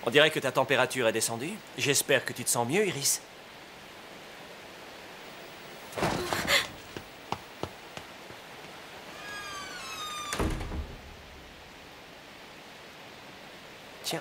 On dirait que ta température est descendue. J'espère que tu te sens mieux, Iris. Tiens.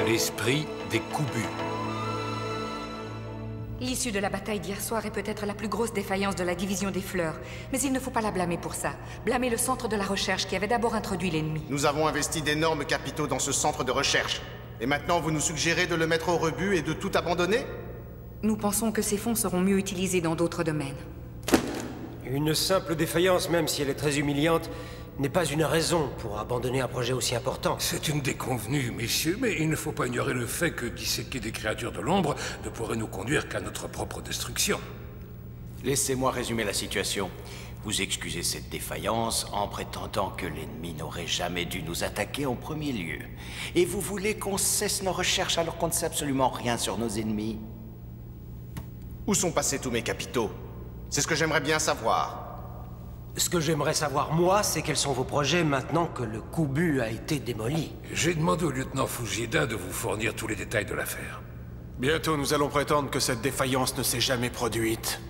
L'esprit des Koubus. L'issue de la bataille d'hier soir est peut-être la plus grosse défaillance de la division des fleurs. Mais il ne faut pas la blâmer pour ça. Blâmer le centre de la recherche qui avait d'abord introduit l'ennemi. Nous avons investi d'énormes capitaux dans ce centre de recherche. Et maintenant, vous nous suggérez de le mettre au rebut et de tout abandonner? Nous pensons que ces fonds seront mieux utilisés dans d'autres domaines. Une simple défaillance, même si elle est très humiliante, n'est pas une raison pour abandonner un projet aussi important. C'est une déconvenue, messieurs, mais il ne faut pas ignorer le fait que disséquer des créatures de l'ombre ne pourrait nous conduire qu'à notre propre destruction. Laissez-moi résumer la situation. Vous excusez cette défaillance en prétendant que l'ennemi n'aurait jamais dû nous attaquer en premier lieu. Et vous voulez qu'on cesse nos recherches alors qu'on ne sait absolument rien sur nos ennemis? Où sont passés tous mes capitaux? C'est ce que j'aimerais bien savoir. Ce que j'aimerais savoir, moi, c'est quels sont vos projets maintenant que le Koubu a été démoli. J'ai demandé au lieutenant Fujida de vous fournir tous les détails de l'affaire. Bientôt, nous allons prétendre que cette défaillance ne s'est jamais produite.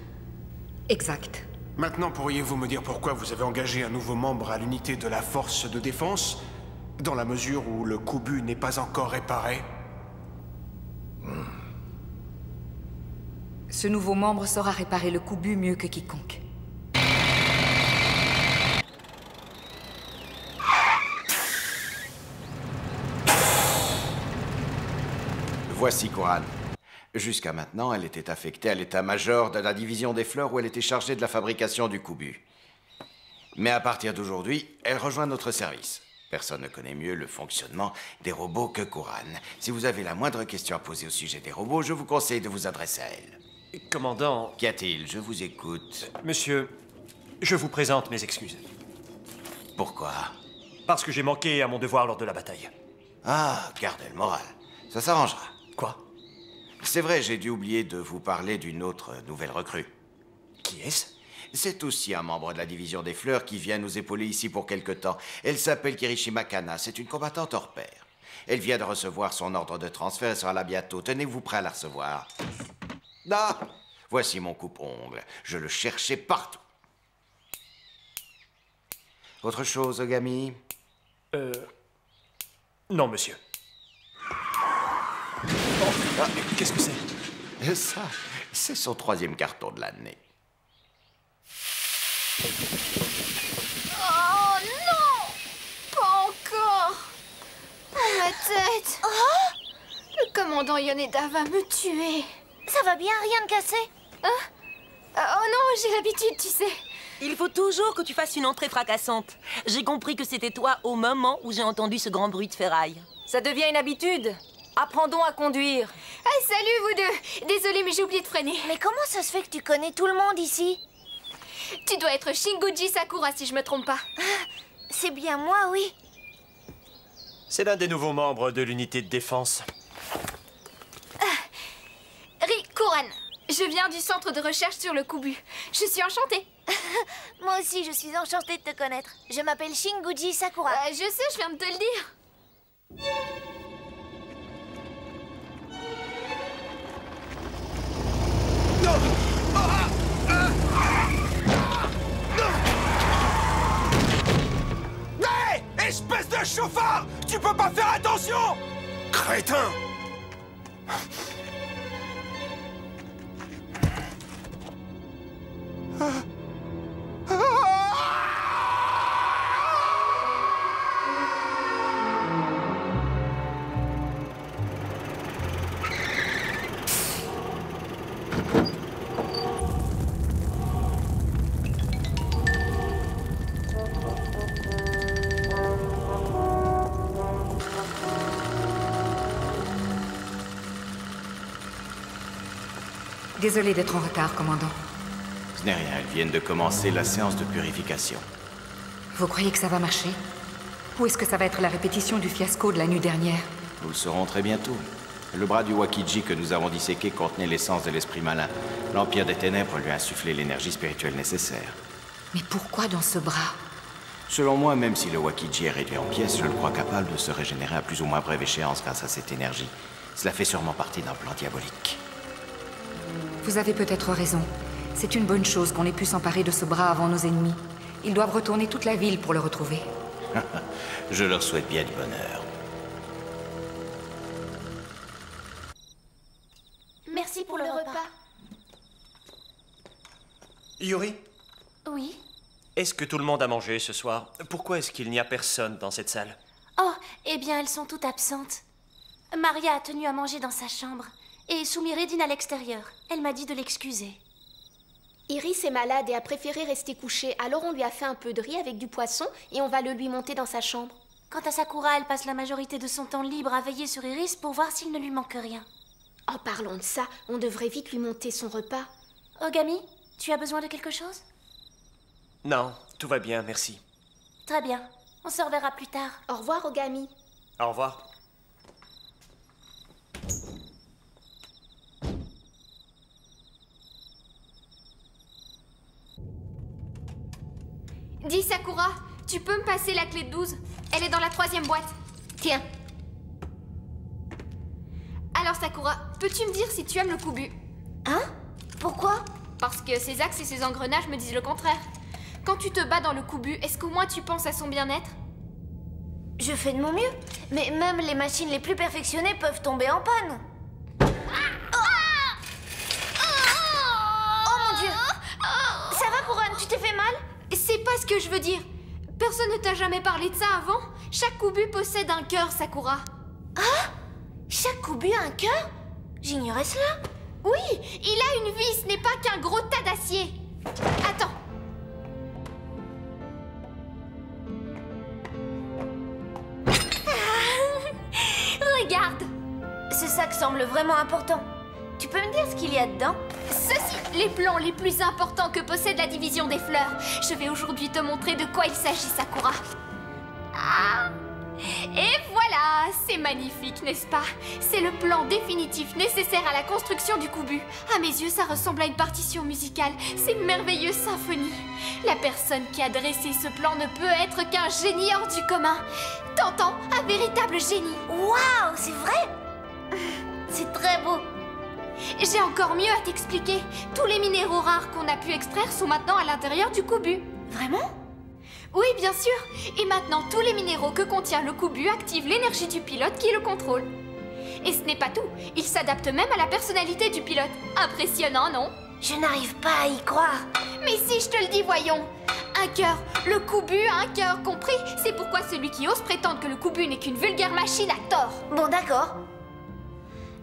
Exact. Maintenant, pourriez-vous me dire pourquoi vous avez engagé un nouveau membre à l'unité de la force de défense, dans la mesure où le Koubu n'est pas encore réparé? Ce nouveau membre saura réparer le Koubu mieux que quiconque. Voici Kuran. Jusqu'à maintenant, elle était affectée à l'état-major de la division des fleurs où elle était chargée de la fabrication du Koubu. Mais à partir d'aujourd'hui, elle rejoint notre service. Personne ne connaît mieux le fonctionnement des robots que Kuran. Si vous avez la moindre question à poser au sujet des robots, je vous conseille de vous adresser à elle. Commandant... Qu'y a-t-il? Je vous écoute. Monsieur, je vous présente mes excuses. Pourquoi? Parce que j'ai manqué à mon devoir lors de la bataille. Ah, gardez le moral. Ça s'arrangera. Quoi? C'est vrai, j'ai dû oublier de vous parler d'une autre nouvelle recrue. Qui est-ce? C'est aussi un membre de la division des fleurs qui vient nous épauler ici pour quelque temps. Elle s'appelle Kirishima Kana, c'est une combattante hors pair. Elle vient de recevoir son ordre de transfert et sera là bientôt. Tenez-vous prêt à la recevoir. Ah! Voici mon coupe-ongle. Je le cherchais partout. Autre chose, Ogami? Non, monsieur. Oh, qu'est-ce que c'est? Ça, c'est son 3e carton de l'année. Oh non! Pas encore! Oh, ma tête! Le commandant Yoneda va me tuer. Ça va bien, rien de cassé? Oh non, j'ai l'habitude, tu sais. Il faut toujours que tu fasses une entrée fracassante. J'ai compris que c'était toi au moment où j'ai entendu ce grand bruit de ferraille. Ça devient une habitude. Apprendons à conduire. Ah, salut vous deux. Désolée, mais j'ai oublié de freiner. Mais comment ça se fait que tu connais tout le monde ici? Tu dois être Shinguji Sakura, si je me trompe pas. C'est bien moi, oui. C'est l'un des nouveaux membres de l'unité de défense. Kuran, je viens du centre de recherche sur le Koubu. Je suis enchantée. Moi aussi, je suis enchantée de te connaître. Je m'appelle Shinguji Sakura. Je sais, je viens de te le dire. Hé! Espèce de chauffard! Tu peux pas faire attention! Crétin! Désolé d'être en retard, commandant. Ce n'est rien, elles viennent de commencer la séance de purification. Vous croyez que ça va marcher? Ou est-ce que ça va être la répétition du fiasco de la nuit dernière? Nous le saurons très bientôt. Le bras du Wakiji que nous avons disséqué contenait l'essence de l'esprit malin. L'Empire des Ténèbres lui a insufflé l'énergie spirituelle nécessaire. Mais pourquoi dans ce bras? Selon moi, même si le Wakiji est réduit en pièces, je le crois capable de se régénérer à plus ou moins brève échéance grâce à cette énergie. Cela fait sûrement partie d'un plan diabolique. Vous avez peut-être raison. C'est une bonne chose qu'on ait pu s'emparer de ce bras avant nos ennemis. Ils doivent retourner toute la ville pour le retrouver. Je leur souhaite bien du bonheur. Merci pour le repas. Yuri, Oui. est-ce que tout le monde a mangé ce soir? Pourquoi est-ce qu'il n'y a personne dans cette salle? Oh, eh bien, elles sont toutes absentes. Maria a tenu à manger dans sa chambre. Et Sumire dîne à l'extérieur. Elle m'a dit de l'excuser. Iris est malade et a préféré rester couchée. Alors on lui a fait un peu de riz avec du poisson et on va le lui monter dans sa chambre. Quant à Sakura, elle passe la majorité de son temps libre à veiller sur Iris pour voir s'il ne lui manque rien. En parlant de ça, on devrait vite lui monter son repas. Ogami, tu as besoin de quelque chose? Non, tout va bien, merci. Très bien. On se reverra plus tard. Au revoir, Ogami. Au revoir. Dis Sakura, tu peux me passer la clé de 12? Elle est dans la 3e boîte. Tiens. Alors Sakura, peux-tu me dire si tu aimes le kubu? Hein? Pourquoi? Parce que ses axes et ses engrenages me disent le contraire. Quand tu te bats dans le kubu, est-ce qu'au moins tu penses à son bien-être? Je fais de mon mieux. Mais même les machines les plus perfectionnées peuvent tomber en panne. Oh mon Dieu! Ça va, Couronne? Tu t'es fait mal? C'est pas ce que je veux dire. Personne ne t'a jamais parlé de ça avant? Chaque kubu possède un cœur, Sakura. Ah? Chaque kubu a un cœur? J'ignorais cela. Oui, il a une vie, ce n'est pas qu'un gros tas d'acier. Attends. Regarde. Ce sac semble vraiment important. Tu peux me dire ce qu'il y a dedans? Ceci, les plans les plus importants que possède la division des fleurs. Je vais aujourd'hui te montrer de quoi il s'agit, Sakura. Ah. Et voilà, c'est magnifique, n'est-ce pas? C'est le plan définitif nécessaire à la construction du kubu. À mes yeux, ça ressemble à une partition musicale. C'est une merveilleuse symphonie. La personne qui a dressé ce plan ne peut être qu'un génie hors du commun. T'entends? Un véritable génie. Waouh, c'est vrai? C'est très beau. J'ai encore mieux à t'expliquer. Tous les minéraux rares qu'on a pu extraire sont maintenant à l'intérieur du kubu. Vraiment? Oui, bien sûr. Et maintenant, tous les minéraux que contient le kubu activent l'énergie du pilote qui le contrôle. Et ce n'est pas tout. Il s'adapte même à la personnalité du pilote. Impressionnant, non? Je n'arrive pas à y croire. Mais si, je te le dis, voyons. Un cœur. Le kubu a un cœur, compris? C'est pourquoi celui qui ose prétendre que le kubu n'est qu'une vulgaire machine a tort. Bon, d'accord.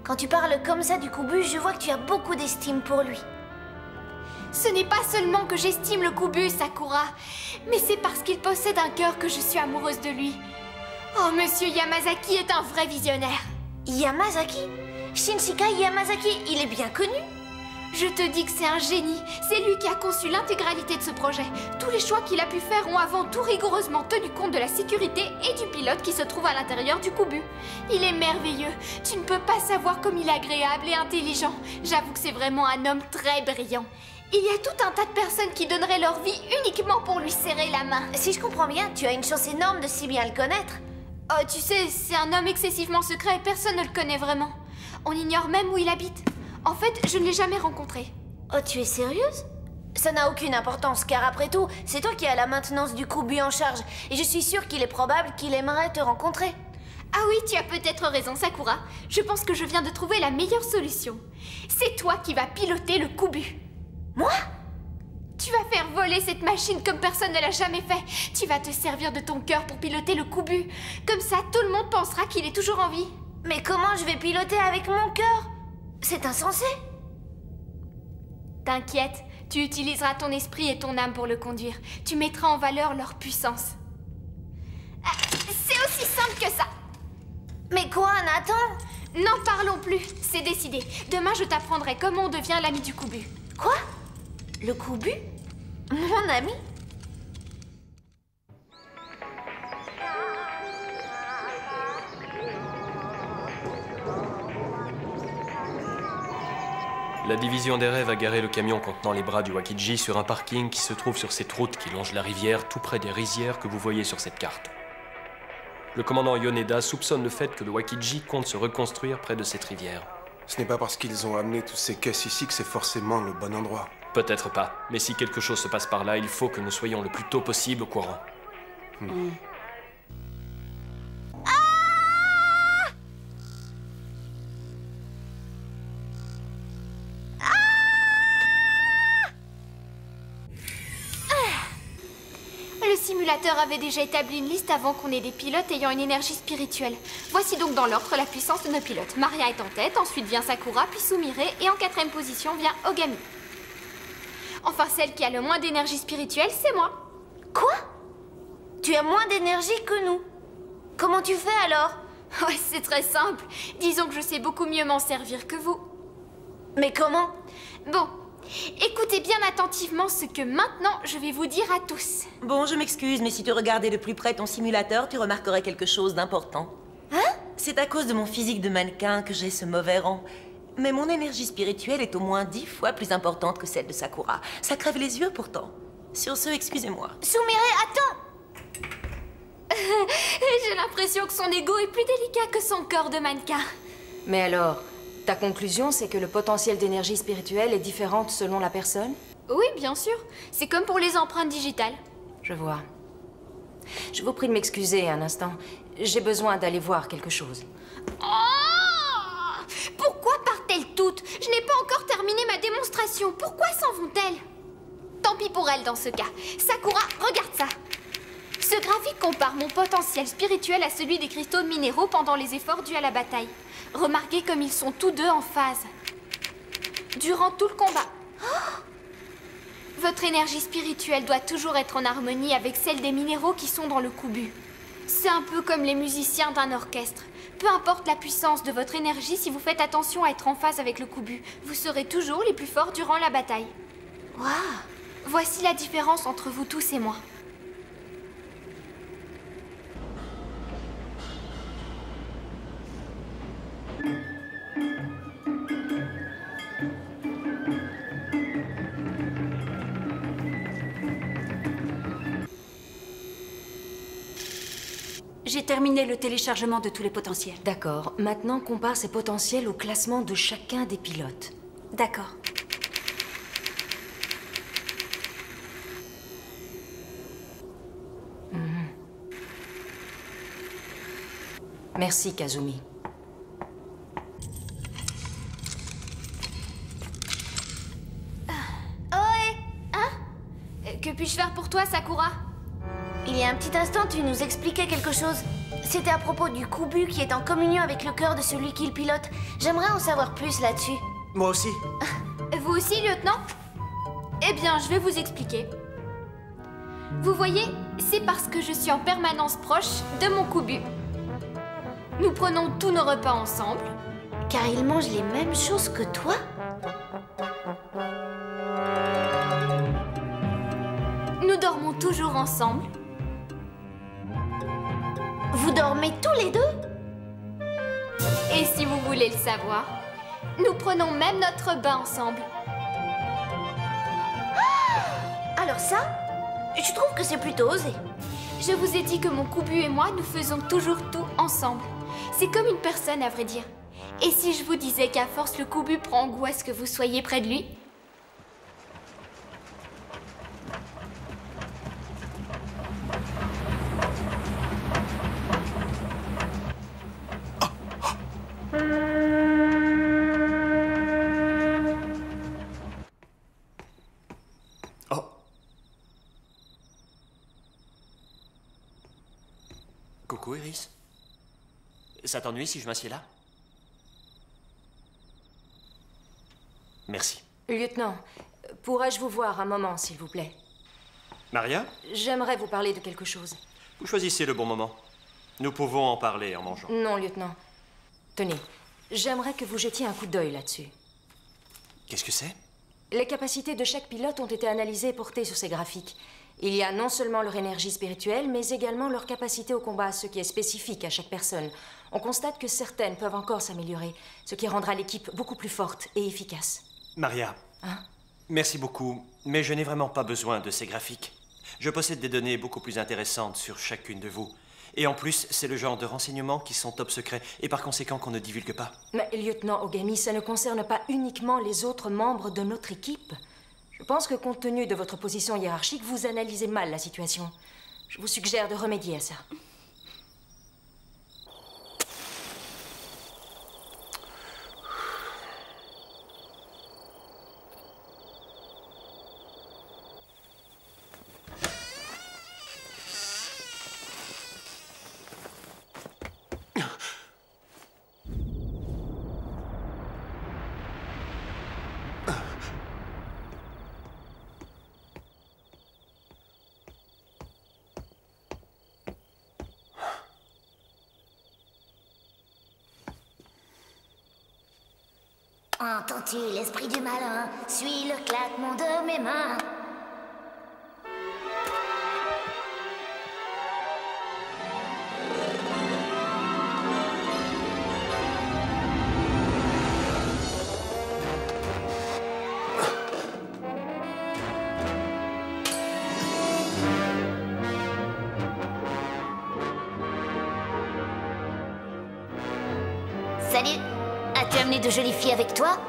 Quand tu parles comme ça du kubu, je vois que tu as beaucoup d'estime pour lui. Ce n'est pas seulement que j'estime le kubu, Sakura, mais c'est parce qu'il possède un cœur que je suis amoureuse de lui. Oh, Monsieur Yamazaki est un vrai visionnaire. Yamazaki? Shinshika Yamazaki, il est bien connu. Je te dis que c'est un génie. C'est lui qui a conçu l'intégralité de ce projet. Tous les choix qu'il a pu faire ont avant tout rigoureusement tenu compte de la sécurité et du pilote qui se trouve à l'intérieur du kubu. Il est merveilleux. Tu ne peux pas savoir comme il est agréable et intelligent. J'avoue que c'est vraiment un homme très brillant. Il y a tout un tas de personnes qui donneraient leur vie uniquement pour lui serrer la main. Si je comprends bien, tu as une chance énorme de si bien le connaître. Oh, tu sais, c'est un homme excessivement secret et personne ne le connaît vraiment. On ignore même où il habite. En fait, je ne l'ai jamais rencontré. Oh, tu es sérieuse? Ça n'a aucune importance, car après tout, c'est toi qui as la maintenance du kubu en charge. Et je suis sûre qu'il est probable qu'il aimerait te rencontrer. Ah oui, tu as peut-être raison, Sakura. Je pense que je viens de trouver la meilleure solution. C'est toi qui vas piloter le kubu. Moi? Tu vas faire voler cette machine comme personne ne l'a jamais fait. Tu vas te servir de ton cœur pour piloter le kubu. Comme ça, tout le monde pensera qu'il est toujours en vie. Mais comment je vais piloter avec mon cœur? C'est insensé. T'inquiète, tu utiliseras ton esprit et ton âme pour le conduire. Tu mettras en valeur leur puissance. C'est aussi simple que ça. Mais quoi, Nathan? N'en parlons plus, c'est décidé. Demain, je t'apprendrai comment on devient l'ami du kubu. Quoi? Le kubu? Mon ami? La division des rêves a garé le camion contenant les bras du Wakiji sur un parking qui se trouve sur cette route qui longe la rivière, tout près des rizières que vous voyez sur cette carte. Le commandant Yoneda soupçonne le fait que le Wakiji compte se reconstruire près de cette rivière. Ce n'est pas parce qu'ils ont amené toutes ces caisses ici que c'est forcément le bon endroit. Peut-être pas, mais si quelque chose se passe par là, il faut que nous soyons le plus tôt possible au courant. Le simulateur avait déjà établi une liste avant qu'on ait des pilotes ayant une énergie spirituelle. Voici donc dans l'ordre la puissance de nos pilotes. Maria est en tête, ensuite vient Sakura, puis Sumire, et en 4e position vient Ogami. Enfin, celle qui a le moins d'énergie spirituelle, c'est moi. Quoi? Tu as moins d'énergie que nous. Comment tu fais alors? Ouais, c'est très simple. Disons que je sais beaucoup mieux m'en servir que vous. Mais comment? Bon, écoutez bien attentivement ce que maintenant je vais vous dire à tous. Bon, je m'excuse, mais si tu regardais de plus près ton simulateur, tu remarquerais quelque chose d'important. Hein? C'est à cause de mon physique de mannequin que j'ai ce mauvais rang. Mais mon énergie spirituelle est au moins 10 fois plus importante que celle de Sakura. Ça crève les yeux pourtant. Sur ce, excusez-moi. Sumire, attends! J'ai l'impression que son ego est plus délicat que son corps de mannequin. Mais alors, ta conclusion, c'est que le potentiel d'énergie spirituelle est différent selon la personne? Oui, bien sûr. C'est comme pour les empreintes digitales. Je vois. Je vous prie de m'excuser un instant. J'ai besoin d'aller voir quelque chose. Oh! Pourquoi partent-elles toutes? Je n'ai pas encore terminé ma démonstration. Pourquoi s'en vont-elles? Tant pis pour elles dans ce cas. Sakura, regarde ça. Ce graphique compare mon potentiel spirituel à celui des cristaux minéraux pendant les efforts dus à la bataille. Remarquez comme ils sont tous deux en phase. Durant tout le combat. Votre énergie spirituelle doit toujours être en harmonie avec celle des minéraux qui sont dans le kubu. C'est un peu comme les musiciens d'un orchestre. Peu importe la puissance de votre énergie, si vous faites attention à être en phase avec le kubu, vous serez toujours les plus forts durant la bataille. Waouh! Voici la différence entre vous tous et moi. J'ai terminé le téléchargement de tous les potentiels. D'accord. Maintenant, compare ces potentiels au classement de chacun des pilotes. D'accord. Merci, Kazumi. Que puis-je faire pour toi, Sakura? Il y a un petit instant, tu nous expliquais quelque chose. C'était à propos du kubu qui est en communion avec le cœur de celui qui le pilote. J'aimerais en savoir plus là-dessus. Moi aussi. Vous aussi, lieutenant? Eh bien, je vais vous expliquer. Vous voyez, c'est parce que je suis en permanence proche de mon kubu. Nous prenons tous nos repas ensemble. Car il mange les mêmes choses que toi? Nous dormons toujours ensemble. Vous dormez tous les deux? Et si vous voulez le savoir, nous prenons même notre bain ensemble. Alors ça, je trouve que c'est plutôt osé. Je vous ai dit que mon kubu et moi, nous faisons toujours tout ensemble. C'est comme une personne, à vrai dire. Et si je vous disais qu'à force, le kubu prend goût à ce que vous soyez près de lui? Coucou, Iris. Ça t'ennuie si je m'assieds là? Merci. Lieutenant, pourrais-je vous voir un moment, s'il vous plaît? Maria? J'aimerais vous parler de quelque chose. Vous choisissez le bon moment. Nous pouvons en parler en mangeant. Non, lieutenant. Tenez, j'aimerais que vous jetiez un coup d'œil là-dessus. Qu'est-ce que c'est? Les capacités de chaque pilote ont été analysées et portées sur ces graphiques. Il y a non seulement leur énergie spirituelle, mais également leur capacité au combat, ce qui est spécifique à chaque personne. On constate que certaines peuvent encore s'améliorer, ce qui rendra l'équipe beaucoup plus forte et efficace. Maria, merci beaucoup, mais je n'ai vraiment pas besoin de ces graphiques. Je possède des données beaucoup plus intéressantes sur chacune de vous. Et en plus, c'est le genre de renseignements qui sont top secrets et par conséquent qu'on ne divulgue pas. Mais lieutenant Ogami, ça ne concerne pas uniquement les autres membres de notre équipe. Je pense que compte tenu de votre position hiérarchique, vous analysez mal la situation. Je vous suggère de remédier à ça. Entends-tu l'esprit du malin? Suis le claquement de mes mains. Salut! As-tu amené de jolies filles avec toi?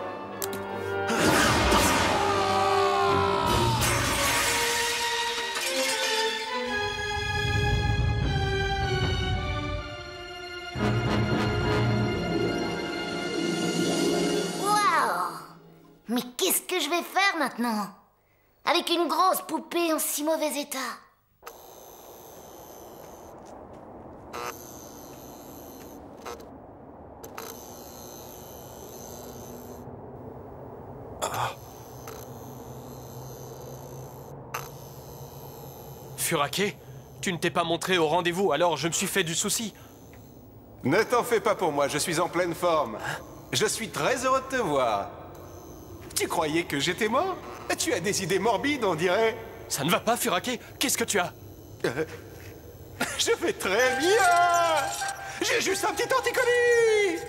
Waouh! Mais qu'est-ce que je vais faire maintenant? Avec une grosse poupée en si mauvais état. Furake, tu ne t'es pas montré au rendez-vous, alors je me suis fait du souci. Ne t'en fais pas pour moi, je suis en pleine forme. Je suis très heureux de te voir. Tu croyais que j'étais mort? Tu as des idées morbides, on dirait. Ça ne va pas, Furake. Qu'est-ce que tu as? Je vais très bien. J'ai juste un petit torticolis.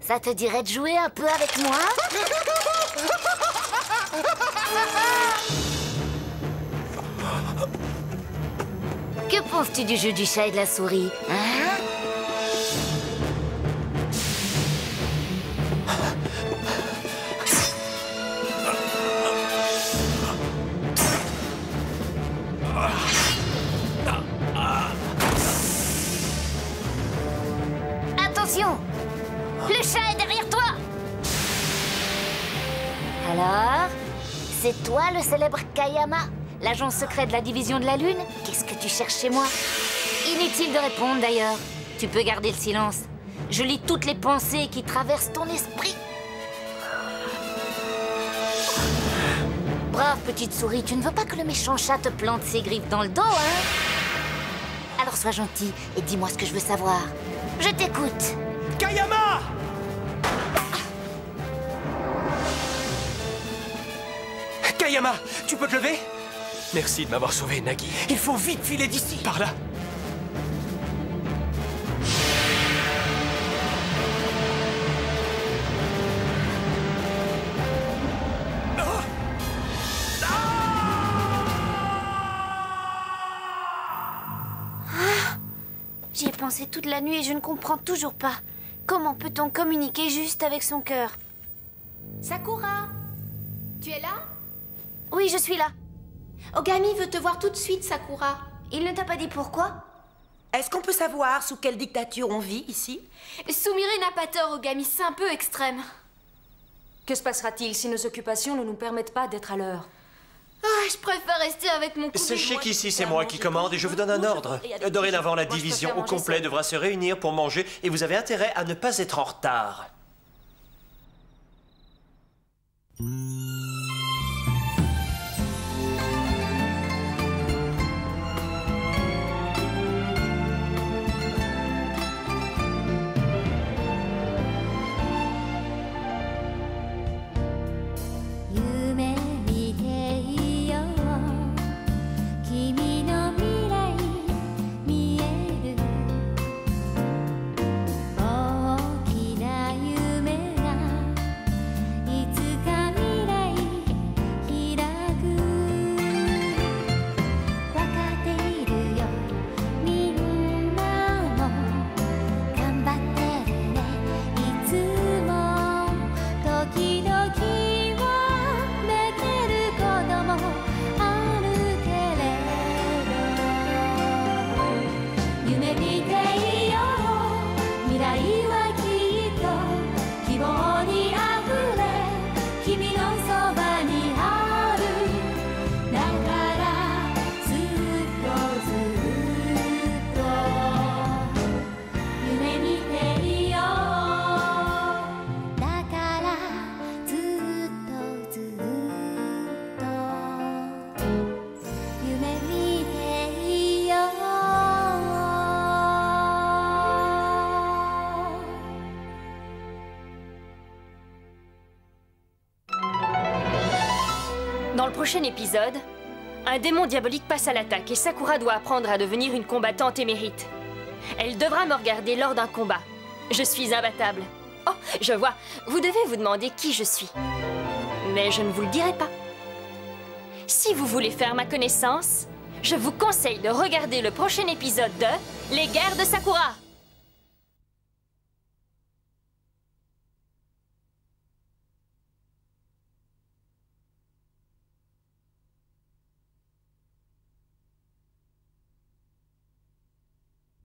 Ça te dirait de jouer un peu avec moi? Que penses-tu du jeu du chat et de la souris, hein? Attention! Le chat est derrière toi! Alors, c'est toi le célèbre Kayama, l'agent secret de la division de la Lune? Qu'est-ce que tu cherches chez moi? Inutile de répondre d'ailleurs. Tu peux garder le silence. Je lis toutes les pensées qui traversent ton esprit. Brave petite souris, tu ne veux pas que le méchant chat te plante ses griffes dans le dos, hein? Alors sois gentil et dis-moi ce que je veux savoir. Je t'écoute. Kayama! Kayama, tu peux te lever? Merci de m'avoir sauvé, Nagi. Il faut vite filer d'ici. Par là. J'y ai pensé toute la nuit et je ne comprends toujours pas. Comment peut-on communiquer juste avec son cœur? Sakura, tu es là? Oui, je suis là. Ogami veut te voir tout de suite, Sakura. Il ne t'a pas dit pourquoi? Est-ce qu'on peut savoir sous quelle dictature on vit ici? Sumire n'a pas tort, Ogami, c'est un peu extrême. Que se passera-t-il si nos occupations ne nous permettent pas d'être à l'heure? Ah, je préfère rester avec mon cousin. Sachez qu'ici, c'est moi qui commande et je vous donne un ordre. Dorénavant, la division au complet devra se réunir pour manger et vous avez intérêt à ne pas être en retard. le prochain épisode, un démon diabolique passe à l'attaque et Sakura doit apprendre à devenir une combattante émérite. Elle devra me regarder lors d'un combat. Je suis imbattable. Oh, je vois, vous devez vous demander qui je suis. Mais je ne vous le dirai pas. Si vous voulez faire ma connaissance, je vous conseille de regarder le prochain épisode de Les Guerres de Sakura.